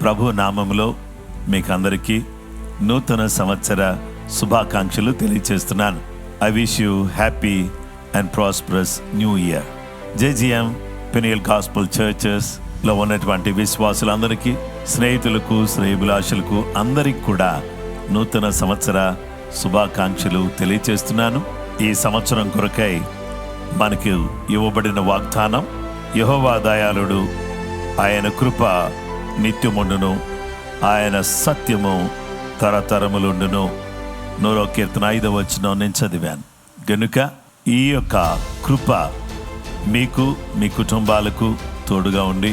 ప్రభు నామములో మీకు అందరికీ నూతన సంవత్సర శుభాకాంక్షలు తెలియజేస్తున్నాను. I wish you happy and prosperous new year. JGM Peniel gospel churches లో ఉన్నటువంటి విశ్వాసులందరికీ, స్నేహితులకు, శ్రేయోభిలాషులకు అందరికి కూడా నూతన సంవత్సర శుభాకాంక్షలు తెలియజేస్తున్నాను. ఈ సంవత్సరం కొరకై మనకు ఇవ్వబడిన వాగ్దానం, యెహోవా దయాళుడు, ఆయన కృప నిత్యముండును, ఆయన సత్యము తరతరములుండును. 100వ కీర్తన 5వ వచనం నేను చదివాను. గనుక ఈ యొక్క కృప మీకు, మీ కుటుంబాలకు తోడుగా ఉండి,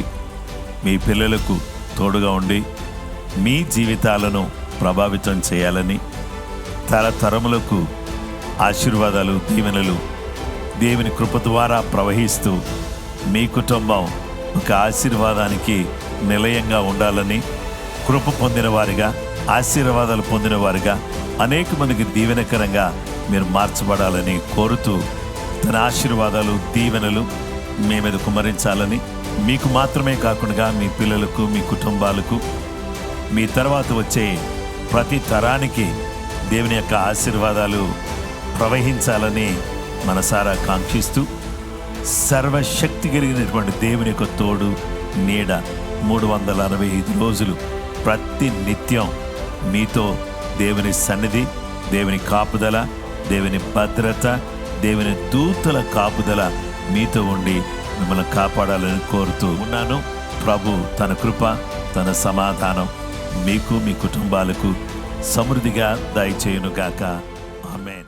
మీ పిల్లలకు తోడుగా ఉండి, మీ జీవితాలను ప్రభావితం చేయాలని, తరతరములకు ఆశీర్వాదాలు, దీవెనలు దేవుని కృప ద్వారా ప్రవహిస్తూ మీ కుటుంబం ఒక ఆశీర్వాదానికి నిలయంగా ఉండాలని, కృప పొందిన వారిగా, ఆశీర్వాదాలు పొందిన వారిగా, అనేక మందికి దీవెనకరంగా మీరు మార్చబడాలని కోరుతూ, తన ఆశీర్వాదాలు, దీవెనలు మీ మీద కుమ్మరించాలని, మీకు మాత్రమే కాకుండా మీ పిల్లలకు, మీ కుటుంబాలకు, మీ తర్వాత వచ్చే ప్రతి తరానికి దేవుని యొక్క ఆశీర్వాదాలు ప్రవహించాలని మనసారా కాంక్షిస్తూ, సర్వశక్తి కలిగినటువంటి దేవుని యొక్క తోడు, నీడ 365 రోజులు ప్రతి నిత్యం మీతో దేవుని సన్నిధి, దేవుని కాపుదల, దేవుని భద్రత, దేవుని దూతల కాపుదల మీతో ఉండి మిమ్మల్ని కాపాడాలని కోరుతూ ఉన్నాను. ప్రభు తన కృప, తన సమాధానం మీకు, మీ కుటుంబాలకు సమృద్ధిగా దయచేయునుగాక. ఆమేన్.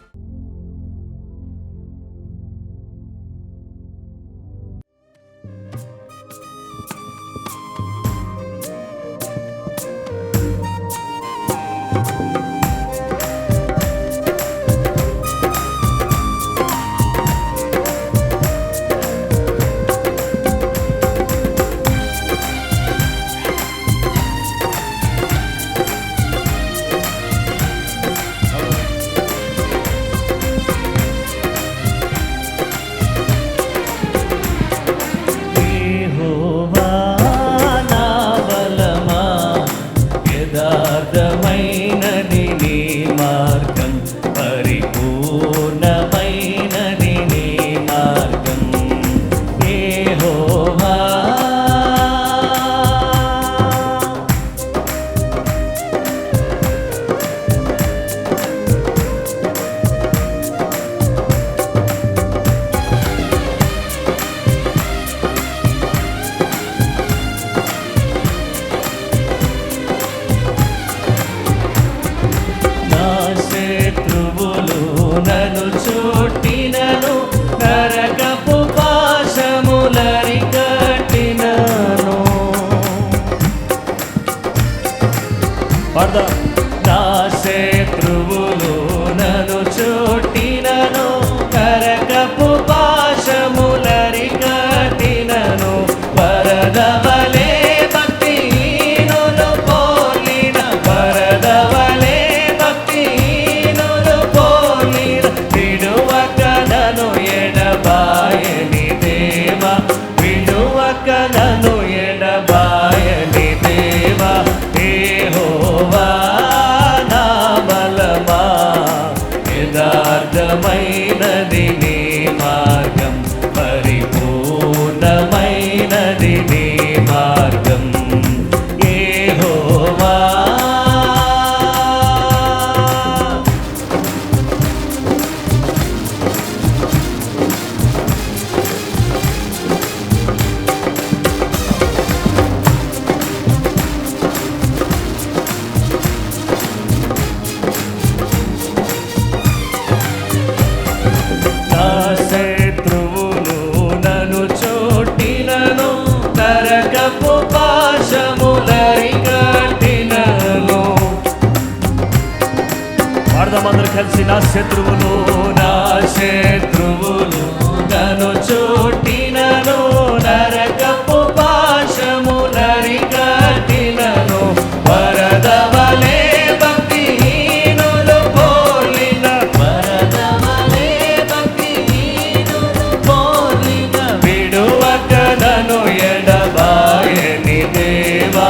నా శత్రువులు నన్ను చుట్టినను, నరకపు పాశములరి కట్టినను, వరదవలే భక్తిహీనులు పోలిన, వరదవలే భక్తిహీనులు పోలిన, విడువక నన్ను ఎడబాయని దేవా, విడువక నన్ను ఎడబాయని దేవా. యెహోవా నా బలమా, యథార్థమైనది నీ మార్గం, పరిపూర్ణమైనది నీ మార్గం. యెహోవా అందరూ కలిసి, నా శత్రువులు నన్ను చుట్టినను, నరకపు పాశములరి కట్టినను, వరదవలే భక్తిహీనులు పోలిన, వరదవలే భక్తిహీనులు పోలిన, విడువక నన్ను ఎడబాయని దేవా,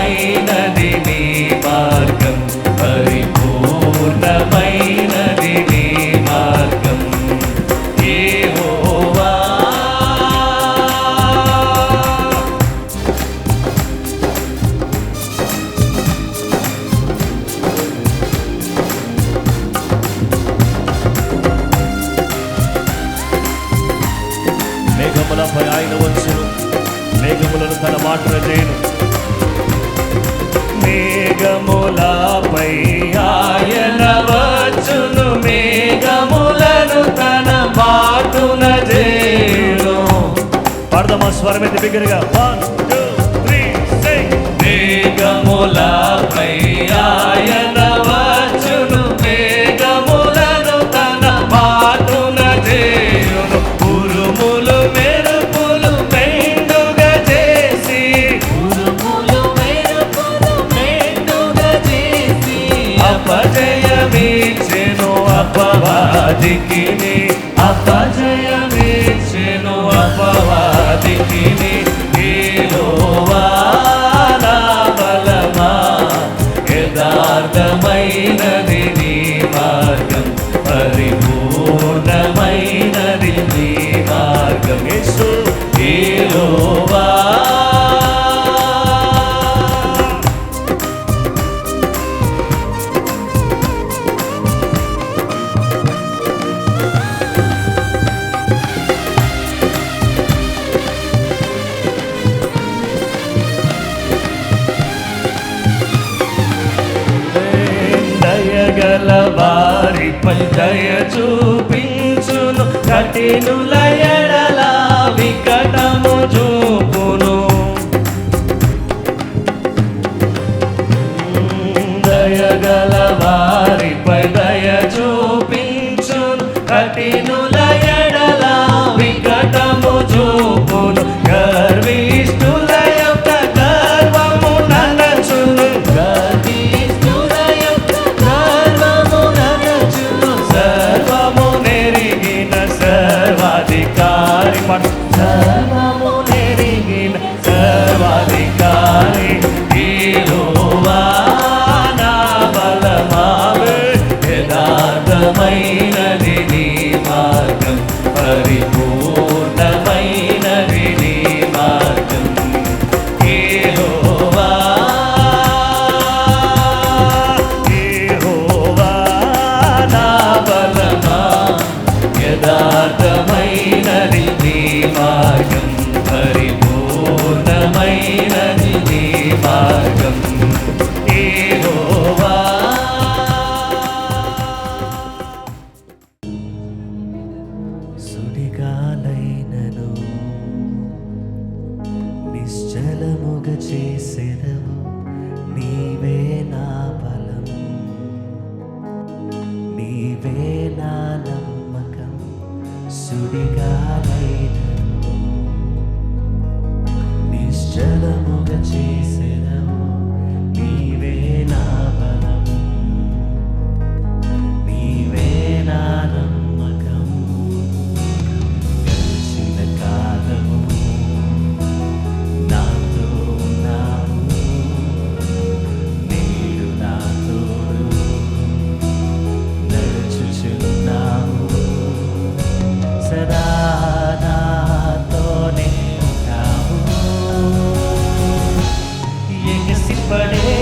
పరిపూర్ణమైనది నీ మార్గం, పరిపూర్ణమైనది నీ మార్గం యెహోవా. మేఘములపై ఆయన వచ్చును, మేఘములను తన మాటన చేయను. మేఘములపై ఆయన వచ్చును, మేఘములను తన మాటున చేయను. పాడదామా స్వరమెత్తి బిగ్గరగా, 1 2 3 sing. మేఘములపై ఆయన వచ్చును, మేఘములను తన మాటున చేయును. ఉరుములు మెరుపులు మెండుగా చేసి, ఉరుములు మెరుపులు మెండుగా చేసి, అపజయమిచ్చెను అపవాదికి, అపజయమిచ్చెను అపవాదికి. యెహోవా నా బలమా, యథార్థమైనది నీ మార్గం, పరిపూర్ణమైనది నీ మార్గం యేసు యెహోవా. దయగల వారిపై దయ చూపించును, కఠినుల ఎడల వికటము చూపును. దయగల వారిపై దయ చూపించును, కఠినుల ఎడల వికటము చూపును. గర్విష్ఠుల యొక్క గర్వము ననచును, గర్విష్ఠుల యొక్క గర్వము ననచును. సర్వము నెరిగిన సర్వాధికారి, సర్వము నెరిగిన సర్వాధికారి యెహోవా నా బలమా, యథార్థమైనది నీ మార్గం, పరిపూర్ణమైనది నీ మార్గం యెహోవా. యెహోవా నా బలమా, యథార్థమైనది నీ మార్గం, పరిపూర్ణమైనది నీ మార్గం యెహోవా. సుడిగాలైనను నిశ్చలముగ చేసెదవు, నీవే నా బలం, నీవే నా నమ్మకం. సుడిగాలైనను నిశ్చలముగ చేసెదవు, నీవే నా బలం, నీవే నా నమ్మకం. గడిచిన కాలము నాతో ఉన్నావు, నేడు నా తోడు నడుచుచున్నావు. సదా నాతోనే ఉంటావు. ఎగసిపడే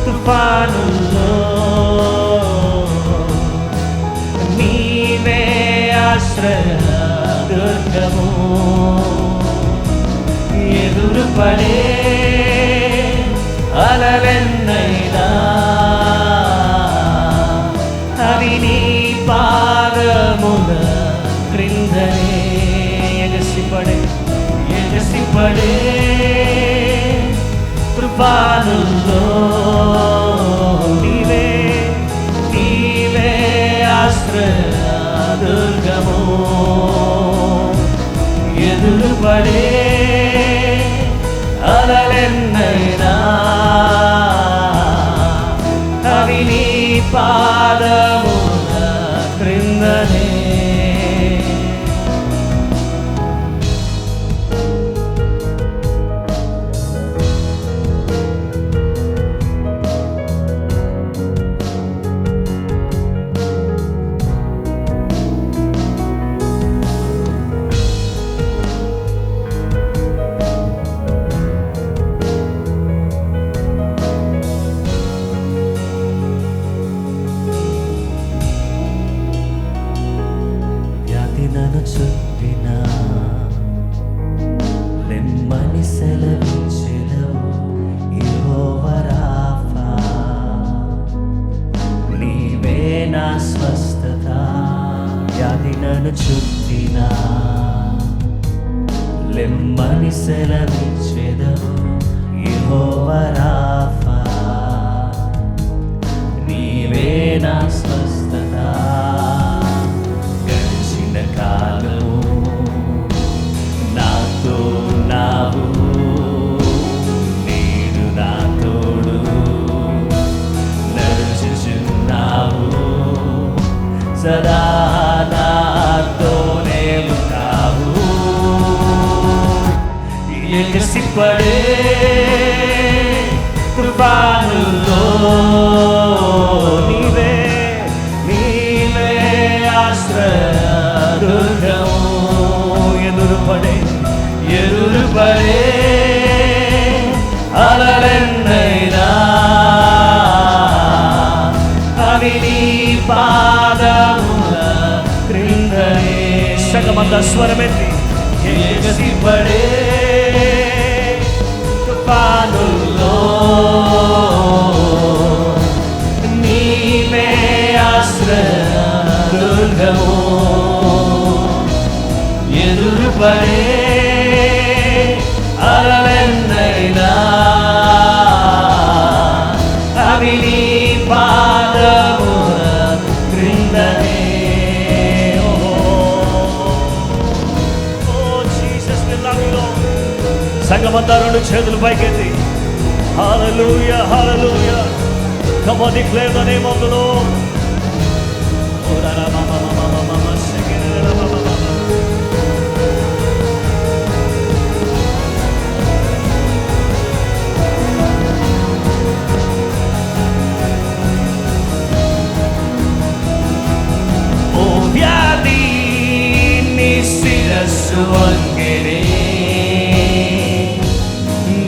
తుఫానుల్లో నీవే ఆశ్రయ దుర్గము. ఎదురుపడే అలలెన్నైనా అవి నీ పాదముల క్రిందనే. ఎగసిపడే తుఫానుల్లో నీవే ఆశ్రయ దుర్గము. ఎదురుపడే అలలెన్నైనా అవి నీ పాదముల క్రిందనే. లెమ్మని సెలవిచ్చెదవు యెహోవా రాఫా. నీవే నా స్వస్థత, వ్యాధి నన్ను చుట్టినా లెమ్మని సెలవిచ్చెదవు యెహోవా రాఫా. నీవే నా స్వస్థత. గడిచిన కాలము నాతో ఉన్నావు, నీడు నా తోడు నడుచుచున్నావు, సదా నాతోనే ఉన్నావు. ఎగసిపడే తుఫానుల్లో నీవే నీవే ఆశ్రయదుర్గము. ఎదురుపడే అలలెన్నైనా అవి నీ పాదముల క్రిందనే. సగమంత స్వరమెత్తి ఎగసిపడే తుఫానుల్లో నీవే ఆశ్రయదుర్గము. ఎదురుపడే అలలెన్నైనా అవి నీ పాదముల క్రిందనే. సంగమంతా రెండు చేతులు పైకెత్తి హల్లెలూయా హల్లెలూయా. Come on, declare the name of the Lord. ఓ వ్యాధి నీ శిరస్సు వంగెనే,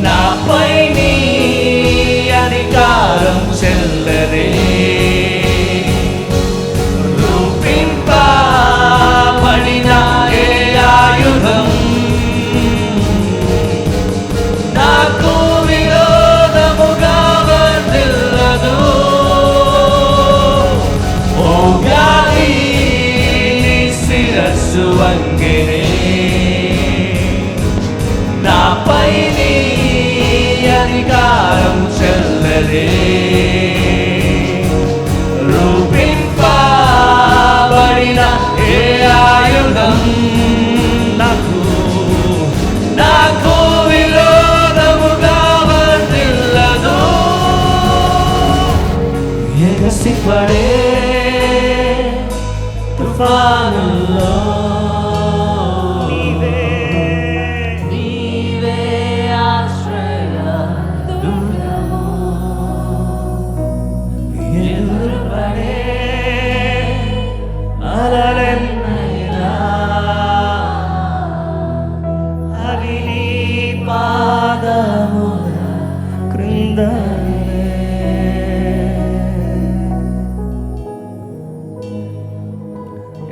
నాపై నీ అధికారం చెల్లదే. రూపింపబడిన ఏ ఆయుధం నాకు విరోధముగా వర్ధిల్లదు. ఓ వ్యాధి నీ శిరస్సు వంగెనే, నాపై నీ అధికారం చెల్లదే. రూపింపబడిన ఏ ఆయుధం నాకు విరోధముగా వర్ధిల్లదు. ఎగసిపడే తుఫానుల్లో నీవే ఆశ్రయదుర్గము. ఎదురుపడే అలలెన్నైనా అవి నీ పాదముల క్రిందనే.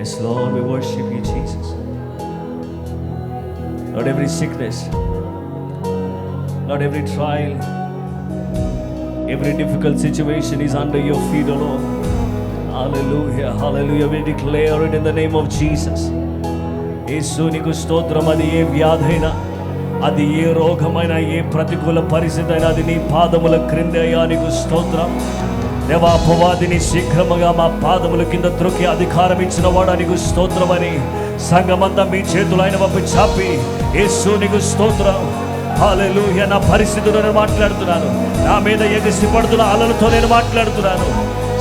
Yes, Lord, we worship you, Jesus. Lord, every sickness, Lord, every trial, every difficult situation is under your feet, O Lord. Hallelujah, hallelujah. We declare it in the name of Jesus. యేసు నీకు స్తోత్రం. అది ఏ వ్యాధైనా, అది ఏ రోగమైనా, ఏ ప్రతికూల పరిస్థితి అయినా అది నీ పాదముల క్రిందే అయ్యా. నీకు స్తోత్రం దేవా. అపవాదిని శీఘ్రముగా మా పాదముల కింద త్రొక్కి అధికారం ఇచ్చిన వాడా నీకు స్తోత్రమని సంఘమంతా మీ చేతులు ఆయన వైపు చాపి యేసు నీకు స్తోత్రం. హల్లెలూయా. నా పరిస్థితుల్లో నేను మాట్లాడుతున్నాను, నా మీద ఎగసి పడుతున్న అలలతో నేను మాట్లాడుతున్నాను.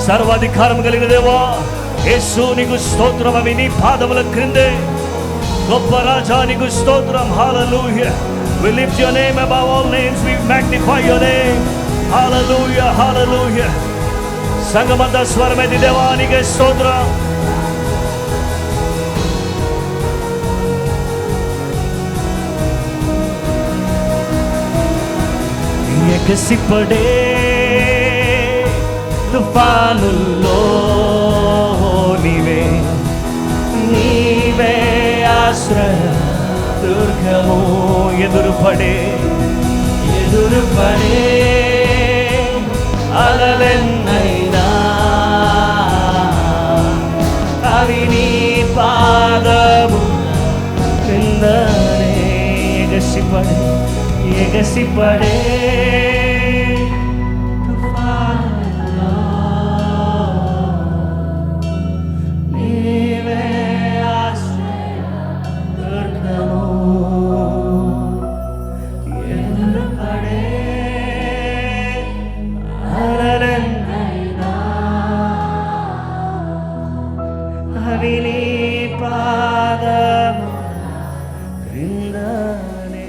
సర్వాధికారం కలిగిన దేవా యేసు నీకు స్తోత్రం. అవి నీ పాదముల క్రిందే. గొప్ప రాజా నీకు స్తోత్రం. హల్లెలూయా. We lift your name above all names. We magnify your name. Hallelujah, hallelujah. సంగమంతా స్వరమెత్తి దేవానికి స్తోత్రం. ఎగసిపడే తుఫానుల్లో నీవే ఆశ్రయ దుర్గము ఎదురుపడే అలలెన్నైనా అవి నీ పాదము క్రిందనే ఎగసిపడే నీవే ఆశ్రయ దుర్గము ఎదురుపడే అలలెన్నైనా అవి నీ పాదము క్రిందనే.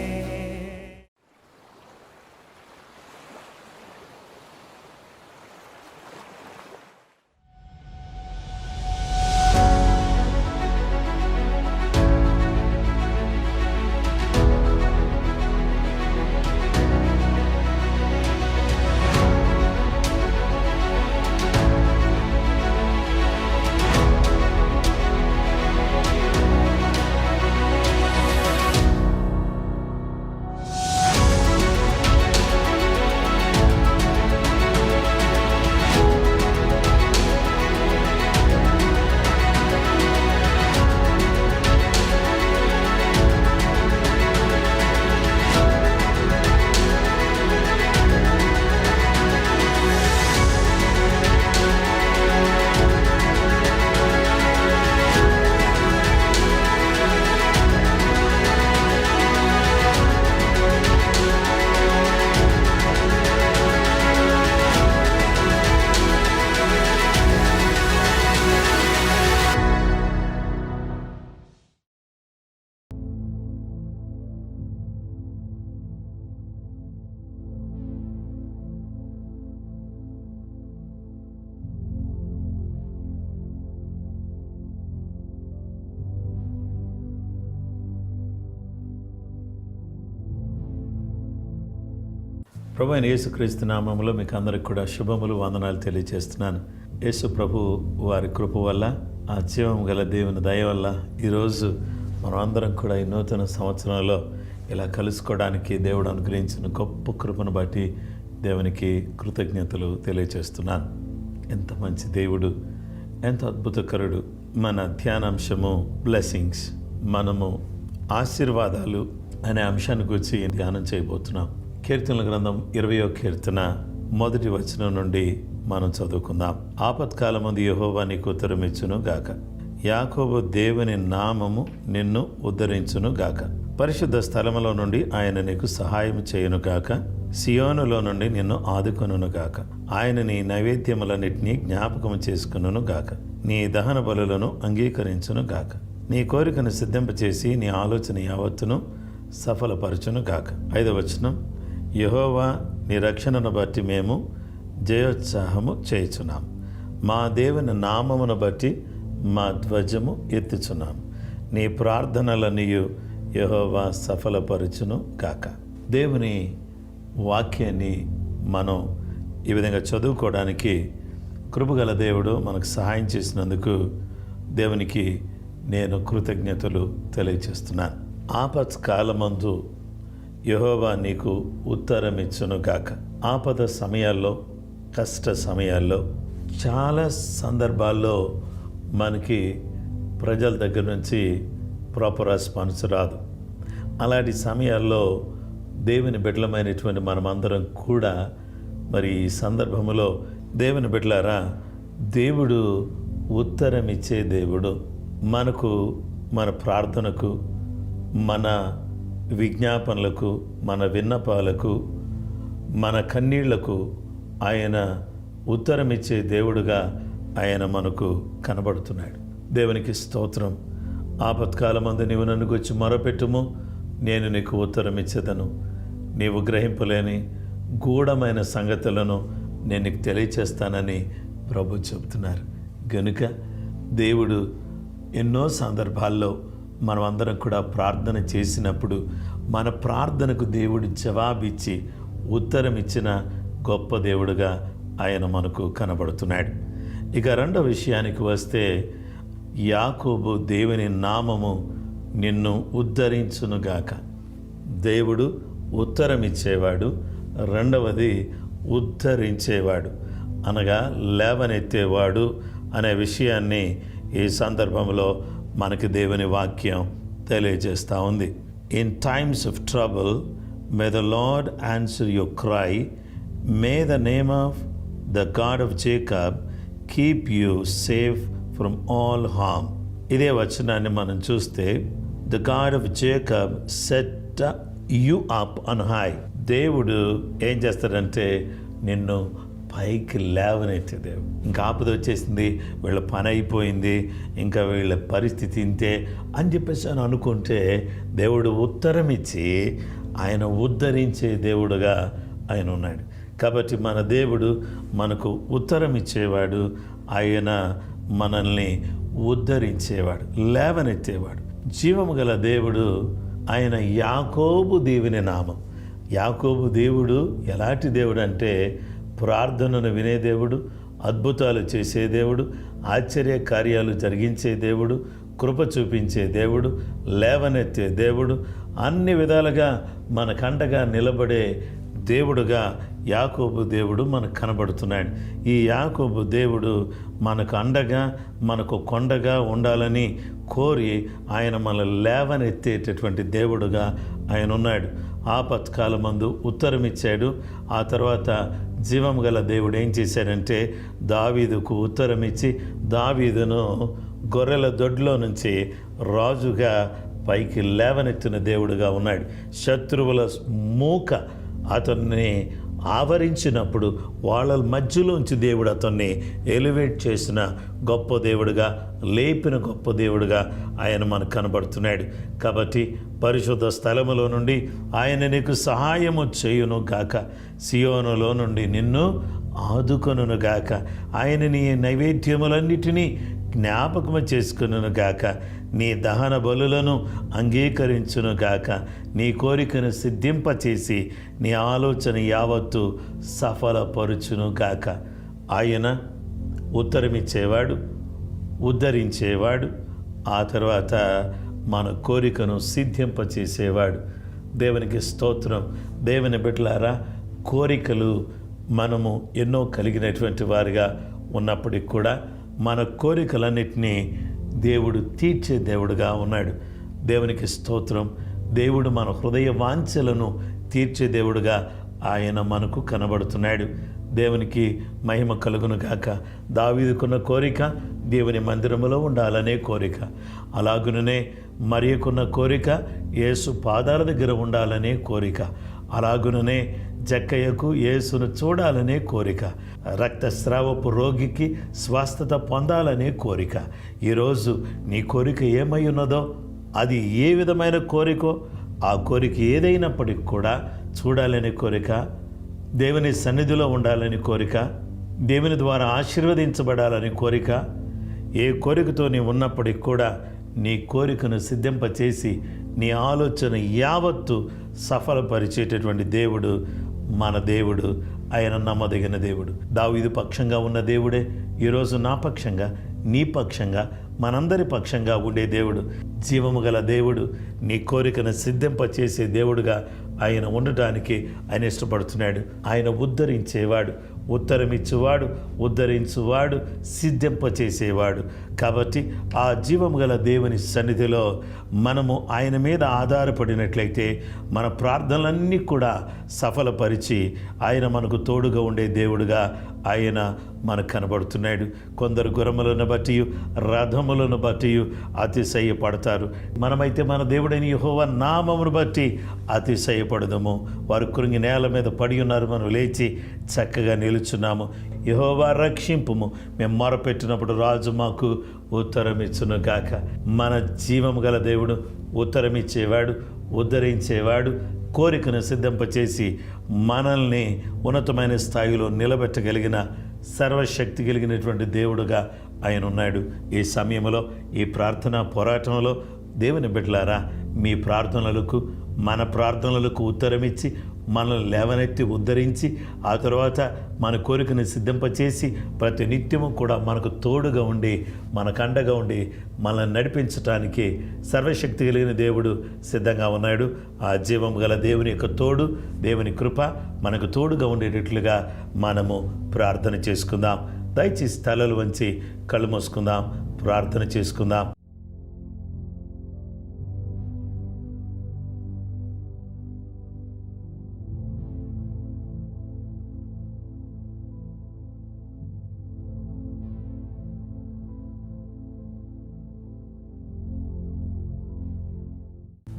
ప్రభు అయిన యేసుక్రీస్తు నామములో మీకు అందరికి కూడా శుభములు వందనాలు తెలియజేస్తున్నాను. యేసు ప్రభు వారి కృప వల్ల, ఆ జీవం గల దేవుని దయ వల్ల ఈరోజు మనం అందరం కూడా ఈ నూతన సంవత్సరంలో ఇలా కలుసుకోవడానికి దేవుడు అనుగ్రహించిన గొప్ప కృపను బట్టి దేవునికి కృతజ్ఞతలు తెలియజేస్తున్నాను. ఎంత మంచి దేవుడు, ఎంత అద్భుతకరుడు. మన ధ్యానాంశము బ్లెస్సింగ్స్. మనము ఆశీర్వాదాలు అనే అంశాన్ని గురించి ధ్యానం చేయబోతున్నాం. కీర్తనల గ్రంథం 20వ కీర్తన 1వ వచనం నుండి మనం చదువుకుందాం. ఆపత్కాలమందు యెహోవా నీకు ఉత్తరమిచ్చును గాక, యాకోబు దేవుని నామము నిన్ను ఉద్ధరించును గాక, పరిశుద్ధ స్థలములో నుండి ఆయన నీకు సహాయం చేయును గాక, సియోనులో నుండి నిన్ను ఆదుకొనును గాక, ఆయన నీ నైవేద్యములన్నిటినీ జ్ఞాపకం చేసుకును గాక, నీ దహన బలులను అంగీకరించును గాక, నీ కోరికను సిద్ధింపచేసి నీ ఆలోచన యావత్తును సఫలపరచును గాక. 5వ వచనం, యెహోవా నీ రక్షణను బట్టి మేము జయోత్సాహము చేయుచున్నాం, మా దేవుని నామమును బట్టి మా ధ్వజము ఎత్తుచున్నాం, నీ ప్రార్థనలనియు యెహోవా సఫలపరచును గాక. దేవుని వాక్యాన్ని మనం ఈ విధంగా చదువుకోవడానికి కృపగల దేవుడు మనకు సహాయం చేసినందుకు దేవునికి నేను కృతజ్ఞతలు తెలియజేస్తున్నాను. ఆపత్కాలమందు యెహోవా నీకు ఉత్తరమిచ్చును గాక. ఆపద సమయాల్లో, కష్ట సమయాల్లో, చాలా సందర్భాల్లో మనకి ప్రజల దగ్గర నుంచి ప్రాపర్ రెస్పాన్స్ రాదు. అలాంటి సమయాల్లో దేవుని బిడ్డలమైనటువంటి మనమందరం కూడా మరి ఈ సందర్భంలో దేవుని బిడ్డలారా, దేవుడు ఉత్తరమిచ్చే దేవుడు. మనకు, మన ప్రార్థనకు, మన విజ్ఞాపనలకు, మన విన్నపాలకు, మన కన్నీళ్లకు ఆయన ఉత్తరమిచ్చే దేవుడుగా ఆయన మనకు కనబడుతున్నాడు. దేవునికి స్తోత్రం. ఆపత్కాలమందు నీవు నన్ను గురించి మొరపెట్టుము, నేను నీకు ఉత్తరమిచ్చేదను, నీవు గ్రహింపలేని గూఢమైన సంగతులను నేను నీకు తెలియచేస్తానని ప్రభు చెబుతున్నారు. గనుక దేవుడు ఎన్నో సందర్భాల్లో మనం అందరం కూడా ప్రార్థన చేసినప్పుడు మన ప్రార్థనకు దేవుడు జవాబిచ్చి ఉత్తరం ఇచ్చిన గొప్ప దేవుడుగా ఆయన మనకు కనబడుతున్నాడు. ఇక రెండవ విషయానికి వస్తే, యాకోబు దేవుని నామము నిన్ను ఉద్ధరించునుగాక. దేవుడు ఉత్తరమిచ్చేవాడు, రెండవది ఉద్ధరించేవాడు అనగా లేవనెత్తేవాడు అనే విషయాన్ని ఈ సందర్భంలో మనకి దేవుని వాక్యం తెలియజేస్తూ ఉంది. In times of trouble may the lord answer your cry, may the name of the God of Jacob keep you safe from all harm. ఇదే వచనాన్ని మనం చూస్తే the God of Jacob set you up on high. దేవుడు ఏం చేస్తాడంటే నిన్ను పైకి లేవనెత్తే దేవుడు. ఇంకా ఆపద వచ్చేసింది, వీళ్ళ పని అయిపోయింది, ఇంకా వీళ్ళ పరిస్థితి ఇంతే అని చెప్పేసి అని అనుకుంటే దేవుడు ఉత్తరం ఇచ్చి ఆయన ఉద్ధరించే దేవుడుగా ఆయన ఉన్నాడు. కాబట్టి మన దేవుడు మనకు ఉత్తరం ఇచ్చేవాడు, ఆయన మనల్ని ఉద్ధరించేవాడు, లేవనెత్తేవాడు. జీవము గల దేవుడు ఆయన యాకోబు దేవుని నామం. యాకోబు దేవుడు ఎలాంటి దేవుడు అంటే ప్రార్థనను వినే దేవుడు, అద్భుతాలు చేసే దేవుడు, ఆశ్చర్య కార్యాలు జరిగించే దేవుడు, కృప చూపించే దేవుడు, లేవనెత్తే దేవుడు, అన్ని విధాలుగా మనకండగా నిలబడే దేవుడుగా యాకోబు దేవుడు మనకు కనబడుతున్నాడు. ఈ యాకోబు దేవుడు మనకు అండగా, మనకు కొండగా ఉండాలని కోరి ఆయన మనల్ని లేవనెత్తేటటువంటి దేవుడుగా ఆయన ఉన్నాడు. ఆపత్కాలమందు ఉత్తరం ఇచ్చాడు. ఆ తర్వాత జీవం గల దేవుడు ఏం చేశాడంటే దావీదుకు ఉత్తరం ఇచ్చి దావీదును గొర్రెల దొడ్లో నుంచి రాజుగా పైకి లేవనెత్తిన దేవుడుగా ఉన్నాడు. శత్రువుల మూక అతన్ని ఆవరించినప్పుడు వాళ్ళ మధ్యలోంచి దేవుడు అతన్ని ఎలివేట్ చేసిన గొప్ప దేవుడుగా, లేపిన గొప్ప దేవుడుగా ఆయన మనకు కనబడుతున్నాడు. కాబట్టి పరిశుద్ధ స్థలములో నుండి ఆయన నీకు సహాయము చేయును గాక, సియోనులో నుండి నిన్ను ఆదుకొనును గాక, ఆయన నీ నైవేద్యములన్నిటినీ జ్ఞాపకము చేసుకును గాక, నీ దహన బలులను అంగీకరించును గాక, నీ కోరికను సిద్ధింపచేసి నీ ఆలోచన యావత్తు సఫలపరుచును గాక. ఆయన ఉత్తరమిచ్చేవాడు, ఉద్ధరించేవాడు, ఆ తర్వాత మన కోరికను సిద్ధింపచేసేవాడు. దేవునికి స్తోత్రం. దేవుని బిడ్డలారా, కోరికలు మనము ఎన్నో కలిగినటువంటి వారిగా ఉన్నప్పటికి కూడా మన కోరికలన్నిటినీ దేవుడు తీర్చే దేవుడుగా ఉన్నాడు. దేవునికి స్తోత్రం. దేవుడు మన హృదయ వాంఛలను తీర్చే దేవుడుగా ఆయన మనకు కనబడుతున్నాడు. దేవునికి మహిమ కలుగును గాక. దావీదుకున్న కోరిక దేవుని మందిరములో ఉండాలనే కోరిక, అలాగుననే మరియకున్న కోరిక యేసు పాదాల దగ్గర ఉండాలనే కోరిక, అలాగుననే జక్కయ్యకు యేసును చూడాలనే కోరిక, రక్తస్రావపు రోగికి స్వస్థత పొందాలనే కోరిక. ఈరోజు నీ కోరిక ఏమై ఉన్నదో, అది ఏ విధమైన కోరికో, ఆ కోరిక ఏదైనప్పటికి కూడా చూడాలనే కోరిక, దేవుని సన్నిధిలో ఉండాలని కోరిక, దేవుని ద్వారా ఆశీర్వదించబడాలని కోరిక, ఏ కోరికతో నీ ఉన్నప్పటికి కూడా నీ కోరికను సిద్ధింపచేసి నీ ఆలోచన యావత్తు సఫలపరిచేటటువంటి దేవుడు మన దేవుడు. ఆయన నమ్మదగిన దేవుడు. దావీదు పక్షంగా ఉన్న దేవుడే ఈరోజు నా పక్షంగా, నీ పక్షంగా, మనందరి పక్షంగా ఉండే దేవుడు. జీవము గల దేవుడు, నీ కోరికను సిద్ధింపచేసే దేవుడుగా ఆయన ఉండటానికి ఆయన ఇష్టపడుతున్నాడు. ఆయన ఉద్ధరించేవాడు, ఉత్తరమిచ్చేవాడు, ఉద్ధరించువాడు, సిద్ధింపచేసేవాడు. కాబట్టి ఆ జీవము గల దేవుని సన్నిధిలో మనము ఆయన మీద ఆధారపడినట్లయితే మన ప్రార్థనలన్నీ కూడా సఫలపరిచి ఆయన మనకు తోడుగా ఉండే దేవుడుగా ఆయన మనకు కనబడుతున్నాడు. కొందరు గుర్రములను బట్టి, రథములను బట్టి అతిశయపడతారు. మనమైతే మన దేవుడైన యెహోవా నామమును బట్టి అతిశయపడదము. వారు కృంగి నేల మీద పడి ఉన్నారు, మనం లేచి చక్కగా నిలుచున్నాము. యెహోవా రక్షింపుము, మేము మొరపెట్టినప్పుడు రాజు మాకు ఉత్తరం ఇచ్చును గాక. మన జీవము గల దేవుడు ఉత్తరమిచ్చేవాడు, ఉద్ధరించేవాడు, కోరికను సిద్ధింపచేసి మనల్ని ఉన్నతమైన స్థాయిలో నిలబెట్టగలిగిన సర్వశక్తి కలిగినటువంటి దేవుడుగా ఆయన ఉన్నాడు. ఈ సమయంలో, ఈ ప్రార్థనా పోరాటంలో దేవుని బిడ్డలారా, మీ ప్రార్థనలకు మన ప్రార్థనలకు ఉత్తరమిచ్చి మనల్ని లేవనెత్తి ఉద్ధరించి ఆ తర్వాత మన కోరికను సిద్ధింపచేసి ప్రతి నిత్యము కూడా మనకు తోడుగా ఉండి మనకు అండగా ఉండి మనల్ని నడిపించటానికి సర్వశక్తి కలిగిన దేవుడు సిద్ధంగా ఉన్నాడు. ఆ జీవం గల దేవుని యొక్క తోడు, దేవుని కృప మనకు తోడుగా ఉండేటట్లుగా మనము ప్రార్థన చేసుకుందాం. దయచేసి తలలు వంచి కళ్ళు మూసుకుందాం, ప్రార్థన చేసుకుందాం.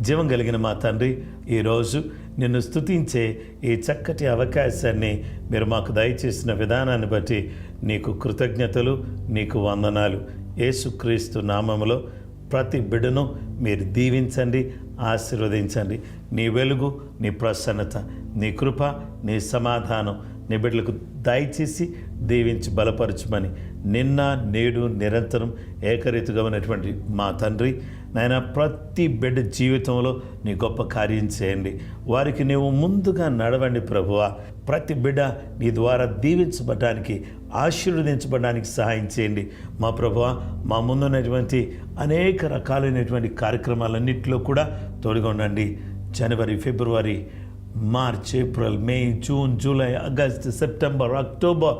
జీవం కలిగిన మా తండ్రి, ఈరోజు నిన్ను స్తుతించే ఈ చక్కటి అవకాశాన్ని మీరు మాకు దయచేసిన విధానాన్ని బట్టి నీకు కృతజ్ఞతలు, నీకు వందనాలు. యేసుక్రీస్తు నామములో ప్రతి బిడ్డను మీరు దీవించండి, ఆశీర్వదించండి. నీ వెలుగు, నీ ప్రసన్నత, నీ కృప, నీ సమాధానం నీ బిడ్డలకు దయచేసి దీవించి బలపరచుమని నిన్న నేడు నిరంతరం ఏకరీతిగా ఉన్నటువంటి మా తండ్రి నాయన, ప్రతి బిడ్డ జీవితంలో నీ గొప్ప కార్యం చేయండి. వారికి నీవు ముందుగా నడవండి ప్రభువా. ప్రతి బిడ్డ నీ ద్వారా దీవించబడడానికి, ఆశీర్వదించబడడానికి సహాయం చేయండి మా ప్రభువా. మా ముందున్నటువంటి అనేక రకాలైనటువంటి కార్యక్రమాలన్నింటిలో కూడా తోడుగా ఉండండి. జనవరి, ఫిబ్రవరి, March, April, May, June, July, August, September, October,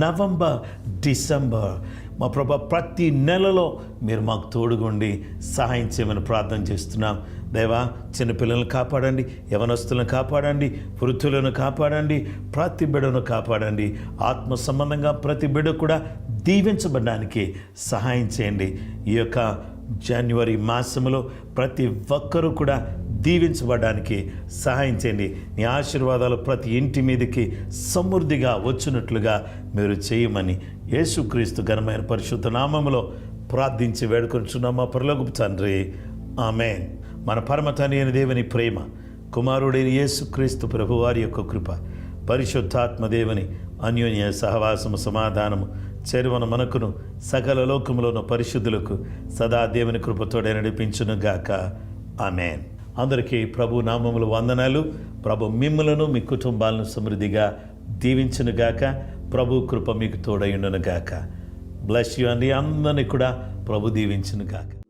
November, December మా ప్రభా, ప్రతి నెలలో మీరు మాకు తోడుగుండి సహాయం చేయమని ప్రార్థన చేస్తున్నాం. దేవా, చిన్నపిల్లలను కాపాడండి, యవనస్తులను కాపాడండి, వృద్ధులను కాపాడండి, ప్రతి బిడ్డను కాపాడండి. ఆత్మ సంబంధంగా ప్రతి బిడ్డ కూడా దీవించబడడానికి సహాయం చేయండి. ఈ యొక్క జనవరి మాసంలో ప్రతి ఒక్కరూ కూడా దీవించబడడానికి సహాయం చేయండి. నీ ఆశీర్వాదాలు ప్రతి ఇంటి మీదకి సమృద్ధిగా వచ్చినట్లుగా మీరు చేయమని యేసుక్రీస్తు ఘనమైన పరిశుద్ధ నామములో ప్రార్థించి వేడుకొంచున్నాం మా పరలోకపు తండ్రి, ఆమేన్. మన పరమ తండ్రి అయిన దేవుని ప్రేమ, కుమారుడైన యేసుక్రీస్తు ప్రభువారి యొక్క కృప, పరిశుద్ధాత్మ దేవుని అన్యోన్య సహవాసము, సమాధానము చేరువన మనకును సకల లోకములోని పరిశుద్ధులకు సదా దేవుని కృపతోడే నడిపించునుగాక. ఆమేన్. అందరికీ ప్రభు నామములు వందనాలు. ప్రభు మిమ్ములను, మీ కుటుంబాలను సమృద్ధిగా దీవించునుగాక. ప్రభు కృప మీకు తోడయుండునుగాక. బ్లెస్ యు అండి. అందరినీ కూడా ప్రభు దీవించునుగాక.